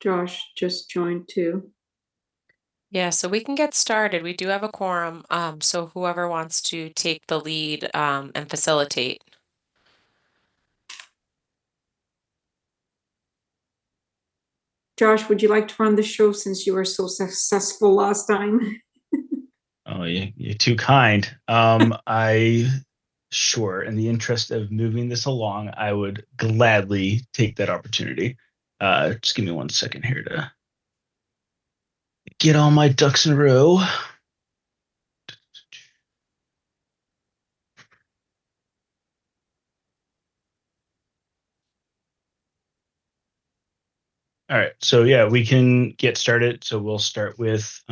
Josh just joined too. Yeah, so we can get started. We do have a quorum, so whoever wants to take the lead, and facilitate. Josh, would you like to run the show since you were so successful last time? Oh, you're too kind. Sure, in the interest of moving this along, I would gladly take that opportunity. Just give me 1 second here to get all my ducks in a row. All right, so yeah, we can get started. So we'll start with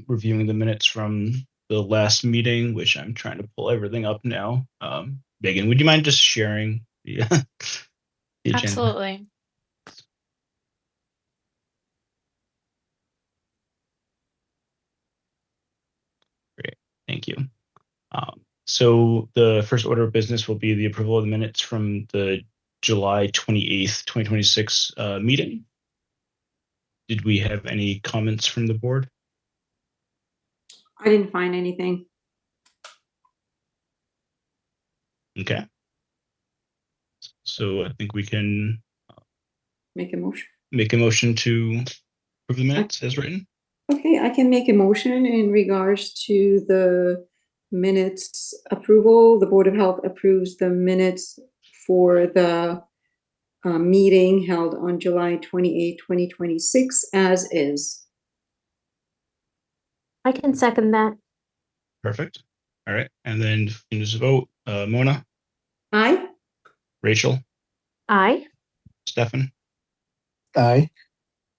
reviewing the minutes from the last meeting, which I'm trying to pull everything up now. Megan, would you mind just sharing the agenda? Absolutely. Great, thank you. So the first order of business will be the approval of the minutes from the July 28th, 2026 meeting. Did we have any comments from the board? I didn't find anything. Okay. So I think we can Make a motion. make a motion to approve the minutes as written. Okay, I can make a motion in regards to the minutes approval. The Board of Health approves the minutes for the meeting held on July 28, 2026 as is. I can second that. Perfect. All right. And then you just vote. Mona, Aye? Rachel, Aye. Stefan, Aye.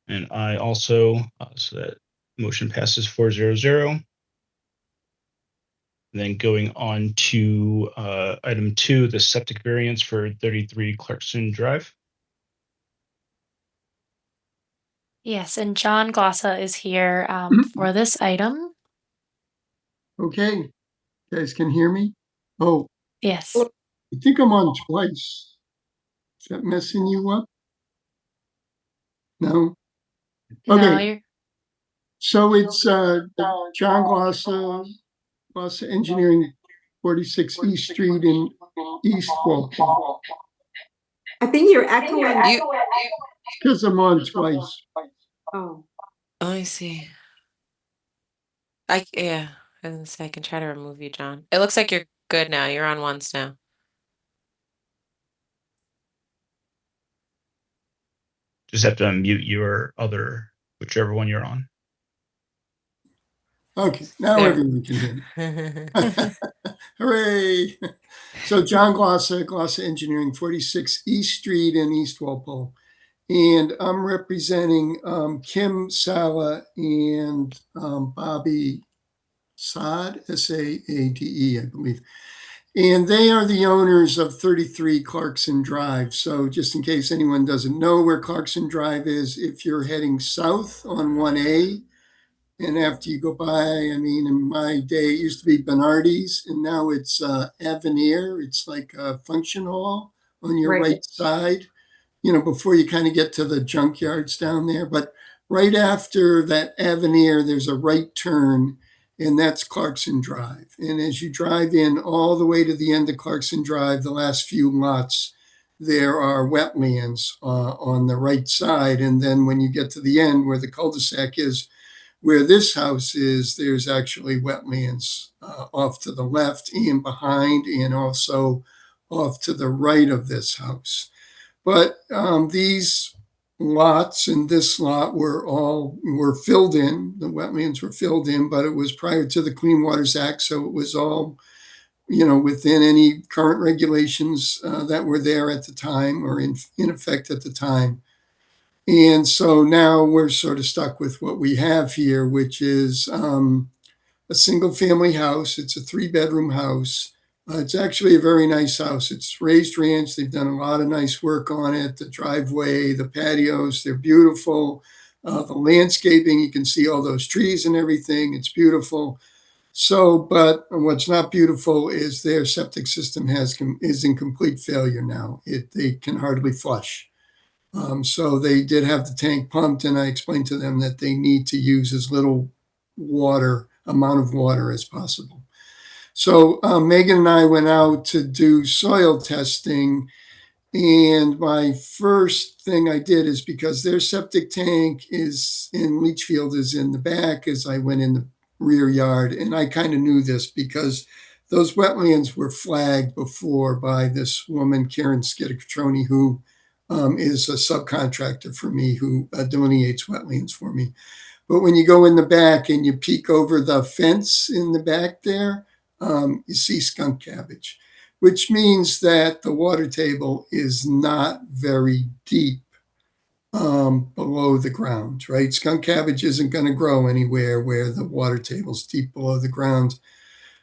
and I also, so that motion passes 400. Then going on to item 2, the septic variance for 33 Clarkson Drive. Yes, and John Glossa is here for this item. Okay, you guys can hear me? Oh, Yes. I think I'm on twice. Is that messing you up? No? No, Okay. you're So it's John Glossa, Glossa Engineering, 46 East Street in East Walpole. I think you're echoing. Because I'm on twice. Oh, let me see. Yeah, and I can try to remove you, John. It looks like you're good now. You're on once now. Just have to unmute your other, whichever one you're on. Okay, now There. everyone can hear me. Hooray! So John Glossa, Glossa Engineering, 46 East Street in East Walpole. And I'm representing Kim Sala and Bobby Saad, Saade, I believe. And they are the owners of 33 Clarkson Drive. So just in case anyone doesn't know where Clarkson Drive is, if you're heading south on 1A, and after you go by, I mean, in my day, it used to be Bernardi's, and now it's Avenir. It's like a function hall on your right side, you know, before you kind of get to the junkyards down there. But right after that Avenir, there's a right turn, and that's Clarkson Drive. And as you drive in all the way to the end of Clarkson Drive, the last few lots, there are wetlands on the right side. And then when you get to the end where the cul-de-sac is, where this house is, there's actually wetlands off to the left and behind, and also off to the right of this house. But these lots and this lot were filled in. The wetlands were filled in, but it was prior to the Clean Waters Act, so it was all, you know, within any current regulations that were there at the time or in effect at the time. And so now we're sort of stuck with what we have here, which is a single family house. It's a 3-bedroom house. It's actually a very nice house. It's raised ranch. They've done a lot of nice work on it. The driveway, the patios, they're beautiful. The landscaping, you can see all those trees and everything. It's beautiful. So, but what's not beautiful is their septic system is in complete failure now. They can hardly flush. So they did have the tank pumped, and I explained to them that they need to use as little amount of water as possible. So Megan and I went out to do soil testing, and my first thing I did is because their septic tank is in Leachfield is in the back as I went in the rear yard. And I kind of knew this because those wetlands were flagged before by this woman, Karen Skidacatroni, who is a subcontractor for me, who delineates wetlands for me. But when you go in the back and you peek over the fence in the back there, you see skunk cabbage, which means that the water table is not very deep below the ground, right? Skunk cabbage isn't going to grow anywhere where the water table's deep below the ground.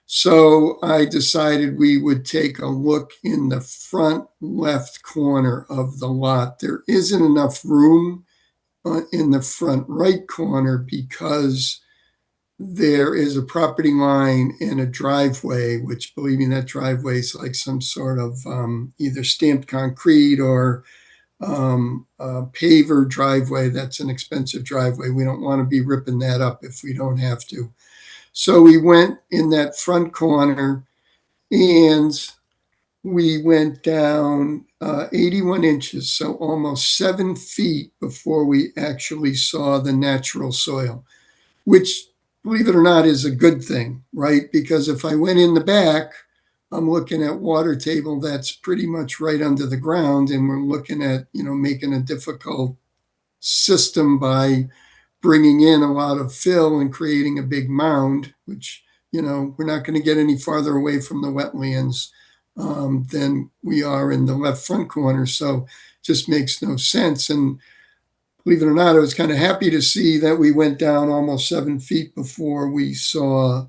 So I decided we would take a look in the front left corner of the lot. There isn't enough room in the front right corner because there is a property line and a driveway, which, believe me, that driveway is like some sort of either stamped concrete or paver driveway. That's an expensive driveway. We don't want to be ripping that up if we don't have to. So we went in that front corner and we went down 81 inches, so almost 7 feet before we actually saw the natural soil, which, believe it or not, is a good thing, right? Because if I went in the back, I'm looking at water table that's pretty much right under the ground, and we're looking at, making a difficult system by bringing in a lot of fill and creating a big mound, which, we're not going to get any farther away from the wetlands than we are in the left front corner. So just makes no sense. And believe it or not, I was kind of happy to see that we went down almost 7 feet before we saw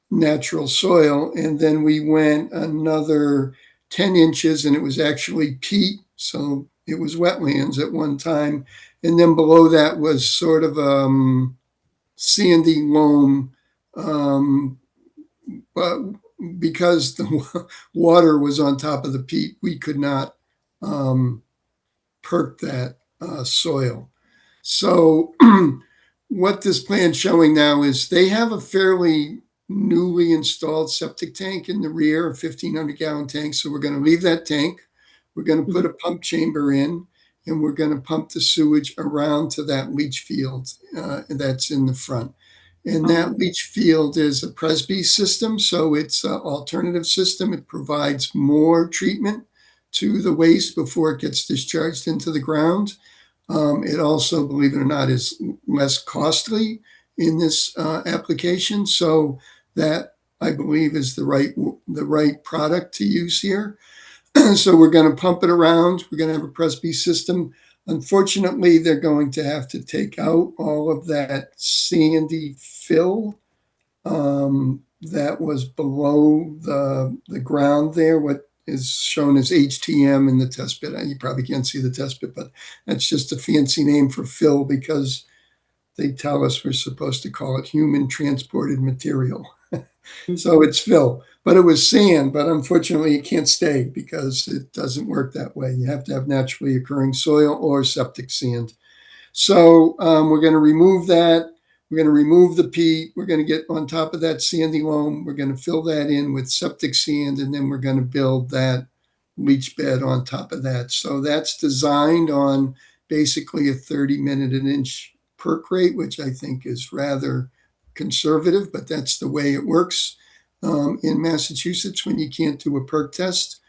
natural soil. And then we went another 10 inches and it was actually peat. So it was wetlands at one time. And then below that was sort of sandy loam. But because the water was on top of the peat, we could not perk that soil. So what this plan's showing now is they have a fairly newly installed septic tank in the rear, a 1,500-gallon tank. So we're going to leave that tank. We're going to put a pump chamber in, and we're going to pump the sewage around to that leach field that's in the front. And that leach field is a Presby system, so it's an alternative system. It provides more treatment to the waste before it gets discharged into the ground. It also, believe it or not, is less costly in this application. So that, I believe, is the right product to use here. So we're going to pump it around. We're going to have a Presby system. Unfortunately, they're going to have to take out all of that sandy fill that was below the ground there, what is shown as HTM in the test pit. You probably can't see the test pit, but that's just a fancy name for fill because they tell us we're supposed to call it human transported material. So it's fill, but it was sand, but unfortunately it can't stay because it doesn't work that way. You have to have naturally occurring soil or septic sand. So we're going to remove that. We're going to remove the peat. We're going to get on top of that sandy loam. We're going to fill that in with septic sand, and then we're going to build that leach bed on top of that. So that's designed on basically a 30-minute an inch perk rate, which I think is rather conservative, but that's the way it works in Massachusetts when you can't do a perk test.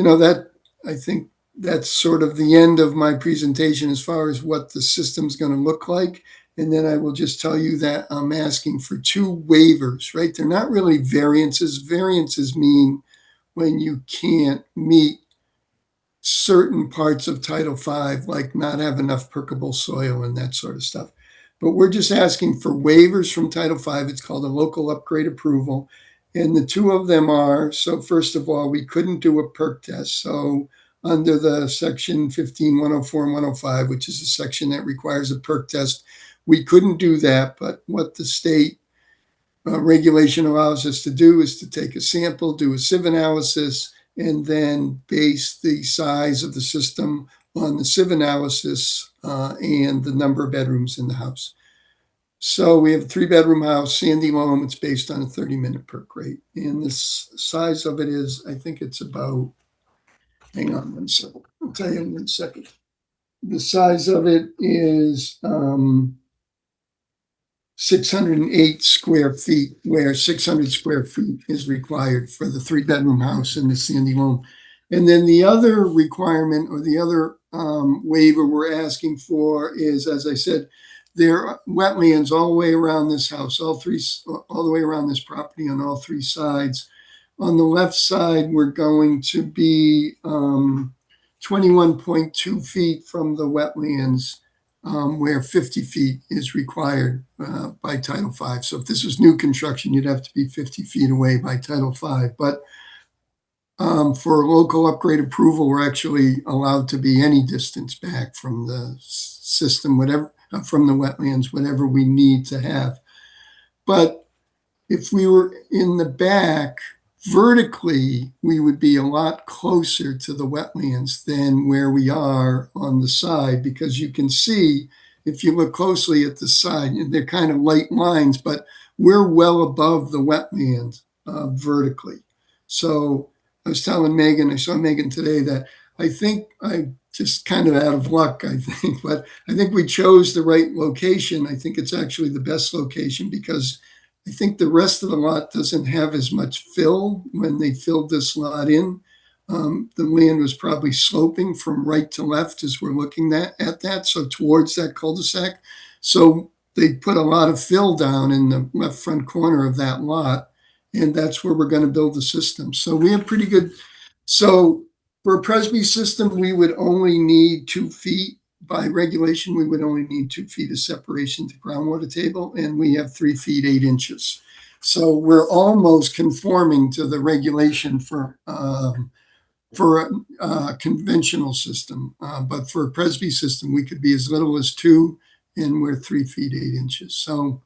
That, I think that's sort of the end of my presentation as far as what the system's going to look like. And then I will just tell you that I'm asking for 2 waivers, right? They're not really variances. Variances mean when you can't meet certain parts of Title V, like not have enough perkable soil and that sort of stuff. But we're just asking for waivers from Title V. It's called a local upgrade approval. And the 2 of them are, so first of all, we couldn't do a perk test. So under the section 15-104 and 105, which is a section that requires a perk test, we couldn't do that. But what the state regulation allows us to do is to take a sample, do a sieve analysis, and then base the size of the system on the sieve analysis and the number of bedrooms in the house. So we have a 3-bedroom house, Sandy Loam. It's based on a 30-minute perk rate. And the size of it is, I think it's about, hang on one second. I'll tell you in 1 second. The size of it is 608 square feet, where 600 square feet is required for the 3-bedroom house in the Sandy Loam. And then the other requirement, or the other waiver we're asking for is, as I said, there are wetlands all the way around this house, all the way around this property on all 3 sides. On the left side, we're going to be 21.2 feet from the wetlands, where 50 feet is required by Title V. So if this was new construction, you'd have to be 50 feet away by Title V. But for local upgrade approval, we're actually allowed to be any distance back from the system, whatever, from the wetlands, whatever we need to have. But if we were in the back, vertically, we would be a lot closer to the wetlands than where we are on the side, because you can see, if you look closely at the side, they're kind of light lines, but we're well above the wetland vertically. So I was telling Megan, I saw Megan today, that I think I just kind of out of luck, I think, but I think we chose the right location. I think it's actually the best location, because I think the rest of the lot doesn't have as much fill when they filled this lot in. The land was probably sloping from right to left as we're looking at that, so towards that cul-de-sac. So they put a lot of fill down in the left front corner of that lot, and that's where we're going to build the system. So we have pretty good. So for a Presby system, we would only need 2 feet. By regulation, we would only need 2 feet of separation to groundwater table, and we have 3 feet 8 inches. So we're almost conforming to the regulation for a conventional system. But for a Presby system, we could be as little as 2, and we're 3 feet 8 inches. So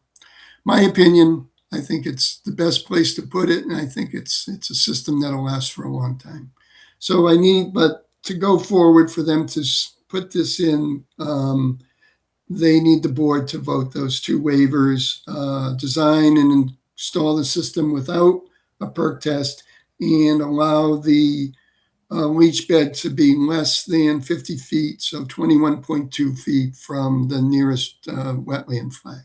my opinion, I think it's the best place to put it, and I think it's a system that'll last for a long time. So but to go forward, for them to put this in, they need the board to vote those 2 waivers, design and install the system without a perk test, and allow the leach bed to be less than 50 feet, so 21.2 feet from the nearest wetland flag.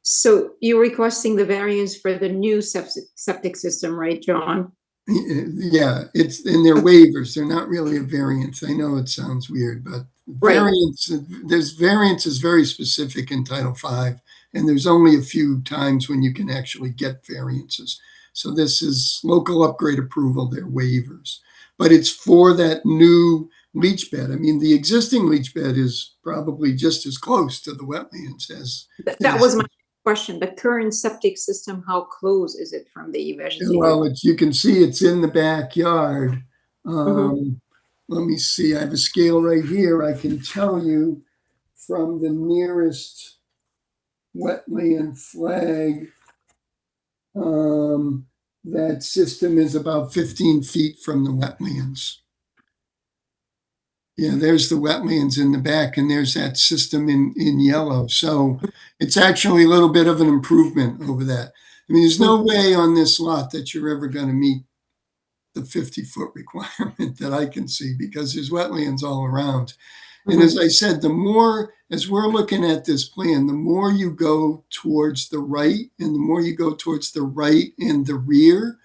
So you're requesting the variance for the new septic system, right, John? Yeah, it's in their waivers. They're not really a variance. I know it sounds weird, but variance is very specific in Title V, and there's only a few times when you can actually get variances. So this is local upgrade approval, they're waivers. But it's for that new leach bed. I mean, the existing leach bed is probably just as close to the wetlands as. That was my question. The current septic system, how close is it from the vegetative? Well, you can see it's in the backyard. Let me see. I have a scale right here. I can tell you from the nearest wetland flag, that system is about 15 feet from the wetlands. Yeah, there's the wetlands in the back, and there's that system in yellow. So it's actually a little bit of an improvement over that. I mean, there's no way on this lot that you're ever going to meet the 50-foot requirement that I can see, because there's wetlands all around. And as I said, the more, as we're looking at this plan, the more you go towards the right, and the more you go towards the right and the rear,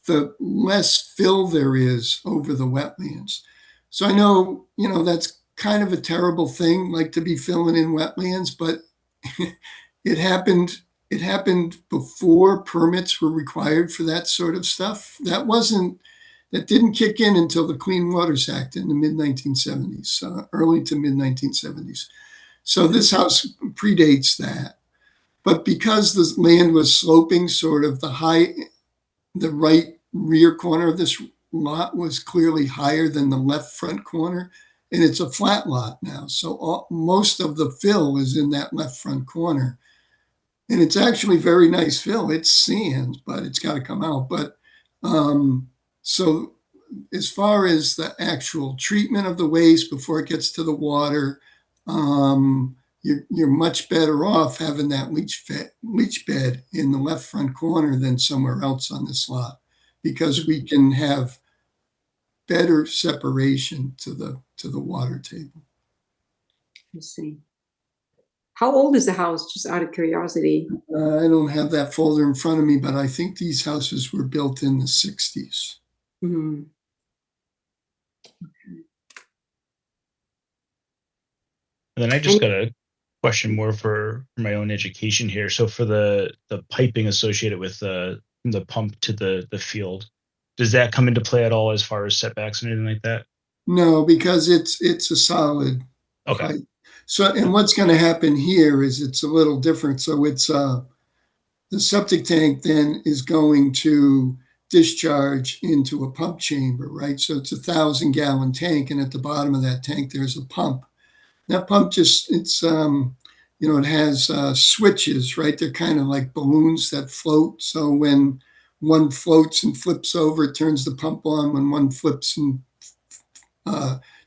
the less fill there is over the wetlands. So I know, that's kind of a terrible thing, like to be filling in wetlands, but it happened before permits were required for that sort of stuff. That didn't kick in until the Clean Waters Act in the mid-1970s, early to mid-1970s. So this house predates that. But because the land was sloping, sort of the right rear corner of this lot was clearly higher than the left front corner, and it's a flat lot now. So most of the fill is in that left front corner. And it's actually very nice fill. It's sand, but it's got to come out. But So as far as the actual treatment of the waste before it gets to the water, you're much better off having that leach bed in the left front corner than somewhere else on this lot, because we can have better separation to the water table. Let's see. How old is the house, just out of curiosity? I don't have that folder in front of me, but I think these houses were built in the 60s. Mhm. And then I just got a question more for my own education here. So for the piping associated with the pump to the field, does that come into play at all as far as setbacks and anything like that? No, because it's a solid Okay. pipe. So, and what's going to happen here is it's a little different. So it's the septic tank then is going to discharge into a pump chamber, right? So it's 1,000-gallon tank, and at the bottom of that tank there's a pump. That pump just it has switches, right? They're kind of like balloons that float. So when one floats and flips over, it turns the pump on. When one flips and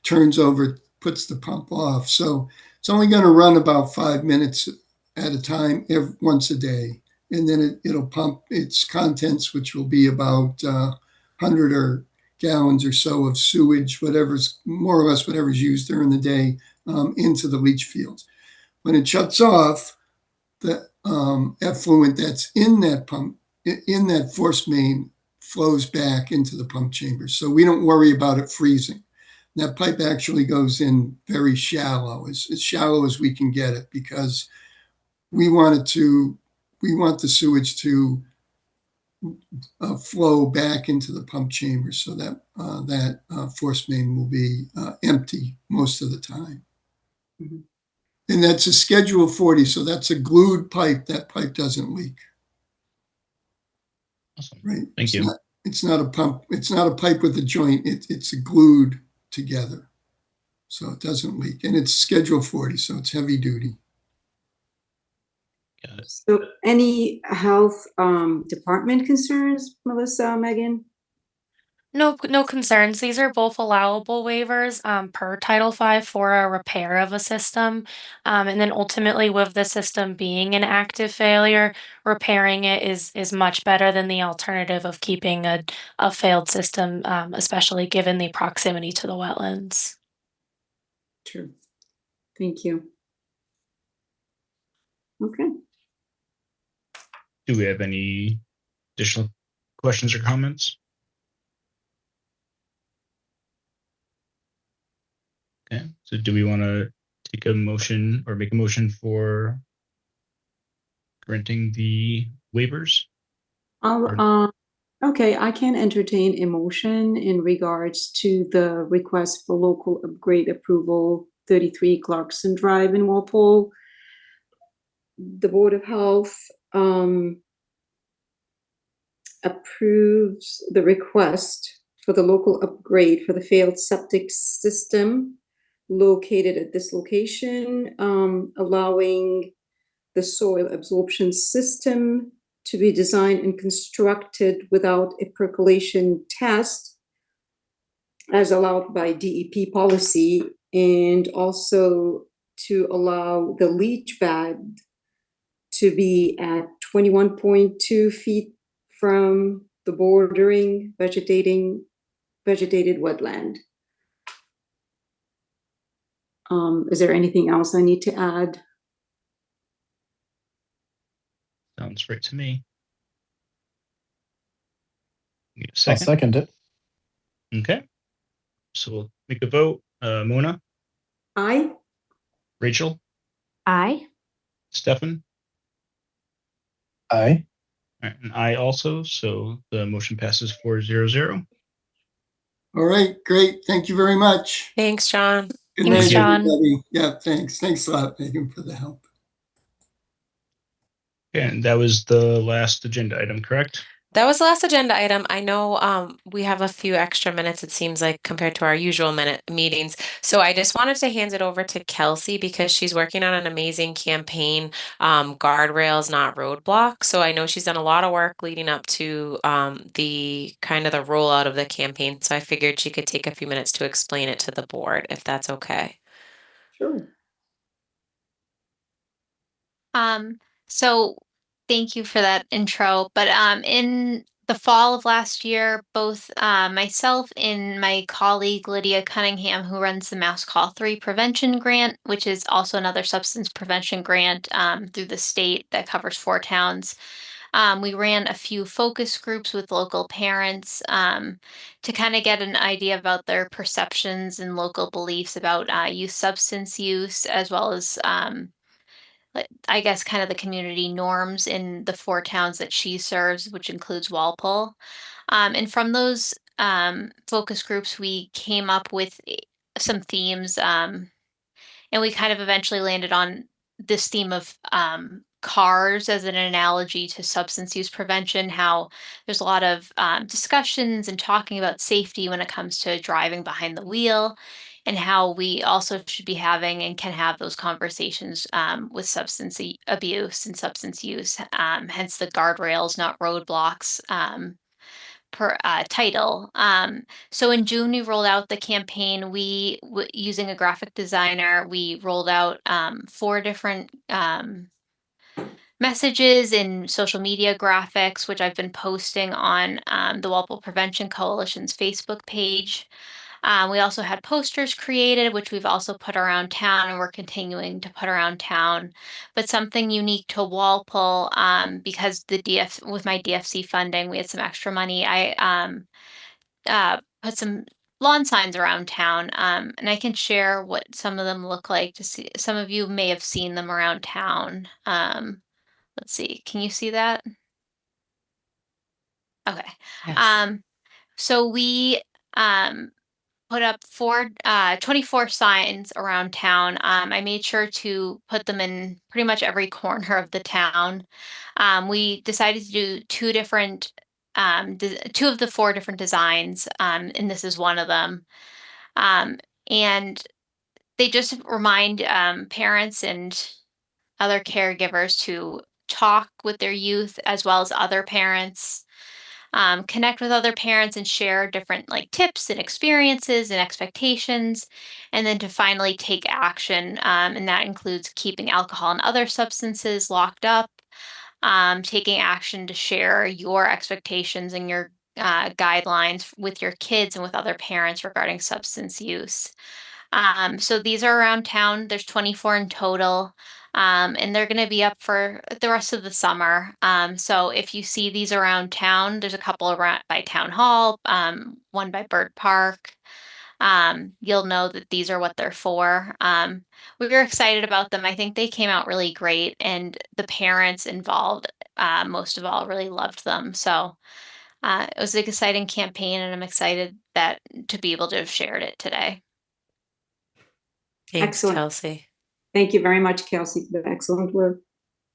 turns over, it puts the pump off. So it's only going to run about 5 minutes at a time, once a day. And then it'll pump its contents, which will be about 100 or gallons or so of sewage, whatever's more or less whatever's used during the day, into the leach fields. When it shuts off, the effluent that's in that pump, in that force main, flows back into the pump chamber. So we don't worry about it freezing. That pipe actually goes in very shallow, as shallow as we can get it, because we want the sewage to flow back into the pump chamber, so that that force main will be empty most of the time. Mhm. And that's a Schedule 40, so that's a glued pipe. That pipe doesn't leak. Awesome. Right. Thank you. It's not a pump. It's not a pipe with a joint. It's glued together, so it doesn't leak. And it's Schedule 40, so it's heavy duty. Got it. So any health department concerns, Melissa, Megan? No concerns. These are both allowable waivers per Title V for a repair of a system. And then ultimately, with the system being an active failure, repairing it is much better than the alternative of keeping a failed system, especially given the proximity to the wetlands. True. Thank you. Okay. Do we have any additional questions or comments? Okay, so do we want to take a motion or make a motion for granting the waivers? Okay, I can entertain a motion in regards to the request for local upgrade approval, 33 Clarkson Drive in Walpole. The Board of Health approves the request for the local upgrade for the failed septic system located at this location, allowing the soil absorption system to be designed and constructed without a percolation test as allowed by DEP policy, and also to allow the leach pad to be at 21.2 feet from the bordering vegetated wetland. Is there anything else I need to add? Sounds right to me. Need a I'll second? second it. Okay. So we'll make a vote. Mona, Aye. Rachel, Aye. Stefan, Aye. all right, and I also. So the motion passes 4-0-0. All right, great. Thank you very much. Thanks, John. Good Thanks, night, John. everybody. Yeah, thanks. Thanks a lot, Megan, for the help. And that was the last agenda item, correct? That was the last agenda item. I know we have a few extra minutes, it seems like, compared to our usual minute meetings. So I just wanted to hand it over to Kelsey because she's working on an amazing campaign, Guardrails, Not Roadblocks. So I know she's done a lot of work leading up to the kind of the rollout of the campaign. So I figured she could take a few minutes to explain it to the board, if that's okay. Sure. Um, so thank you for that intro. But in the fall of last year, both myself and my colleague Lydia Cunningham, who runs the Mouse Call 3 Prevention Grant, which is also another substance prevention grant through the state that covers 4 towns. We ran a few focus groups with local parents to kind of get an idea about their perceptions and local beliefs about youth substance use, as well as I guess kind of the community norms in the 4 towns that she serves, which includes Walpole. And from those focus groups, we came up with some themes, and we kind of eventually landed on this theme of cars as an analogy to substance use prevention. How there's a lot of discussions and talking about safety when it comes to driving behind the wheel, and how we also should be having and can have those conversations with abuse and substance use. Hence the guardrails, not roadblocks. Per title. So in June, we rolled out the campaign. Using a graphic designer, we rolled out 4 different messages in social media graphics, which I've been posting on the Walpole Prevention Coalition's Facebook page. We also had posters created, which we've also put around town, and we're continuing to put around town. But something unique to Walpole, because with my DFC funding, we had some extra money. I put some lawn signs around town, and I can share what some of them look like. To see, some of you may have seen them around town. Let's see. Can you see that? Okay. Yes. So we put up 24 signs around town. I made sure to put them in pretty much every corner of the town. We decided to do 2 of the 4 different designs, and this is one of them. And they just remind parents and other caregivers to talk with their youth as well as other parents, connect with other parents and share different like tips and experiences and expectations, and then to finally take action. And that includes keeping alcohol and other substances locked up, taking action to share your expectations and your guidelines with your kids and with other parents regarding substance use. So these are around town. There's 24 in total. And they're going to be up for the rest of the summer. So if you see these around town, there's a couple around by Town Hall, one by Bird Park. You'll know that these are what they're for. We were excited about them. I think they came out really great, and the parents involved, most of all, really loved them. So it was an exciting campaign, and I'm excited that to be able to have shared it today. Thanks, Excellent. Kelsey. Thank you very much, Kelsey, for the excellent work.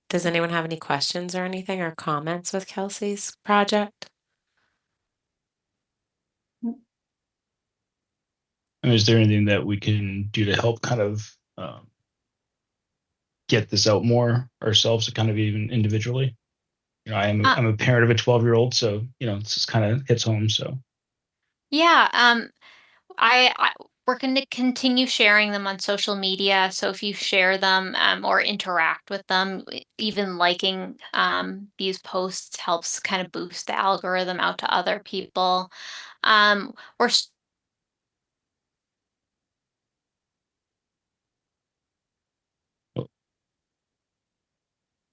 Does anyone have any questions or anything or comments with Kelsey's project? And is there anything that we can do to help kind of get this out more ourselves, kind of even individually? You know, I'm a parent of a 12-year-old, so this just kind of hits home. So Yeah, we're going to continue sharing them on social media. So if you share them or interact with them, even liking these posts helps kind of boost the algorithm out to other people. We're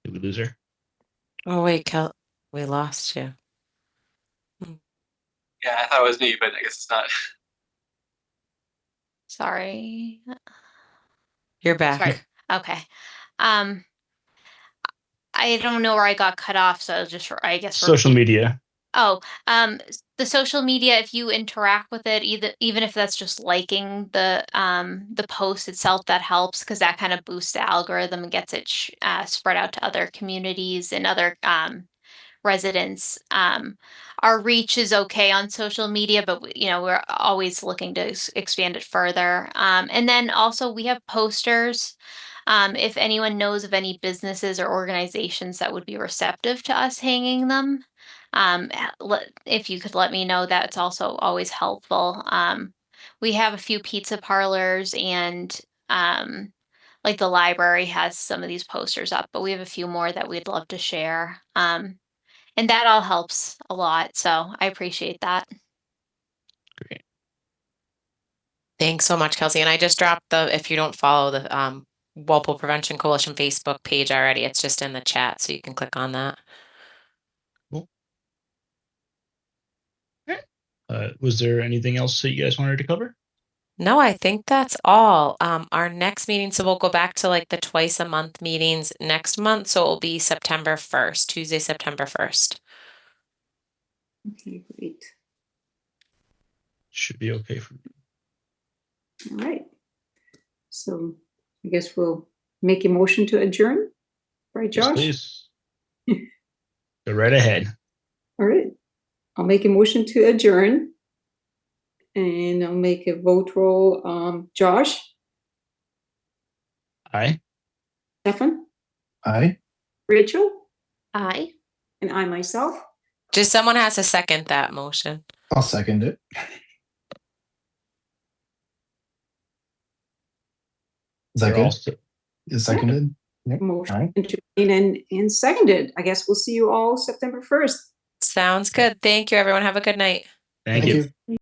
did we lose her? Oh wait, we lost you. Yeah, I thought it was me, but I guess it's not. sorry. You're back. Sorry. Okay. I don't know where I got cut off, so I guess Social media. Oh, the social media, if you interact with it, even if that's just liking the post itself, that helps because that kind of boosts the algorithm and gets it spread out to other communities and other residents. Our reach is okay on social media, but we're always looking to expand it further. And then also we have posters. If anyone knows of any businesses or organizations that would be receptive to us hanging them, if you could let me know, that's also always helpful. We have a few pizza parlors and like the library has some of these posters up, but we have a few more that we'd love to share. And that all helps a lot. So I appreciate that. Great. Thanks so much, Kelsey. And I just dropped if you don't follow the Walpole Prevention Coalition Facebook page already, it's just in the chat, so you can click on that. Cool. Was there anything else that you guys wanted to cover? No, I think that's all. Our next meeting, so we'll go back to like the twice a month meetings next month. So it'll be September 1st, Tuesday, September 1st. Okay, great. Should be okay for me. All right. So I guess we'll make a motion to adjourn. Right, Yes, Josh? please. Go right ahead. All right. I'll make a motion to adjourn. And I'll make a vote roll. Josh? Aye. Stefan? Aye. Rachel? Aye. And I myself? Just someone has to second that motion. I'll second it. Is that They're all good? set. Is seconded? Yep. Motion Aye. to and seconded. I guess we'll see you all September 1st. Sounds good. Thank you, everyone. Have a good night. Thank you. you.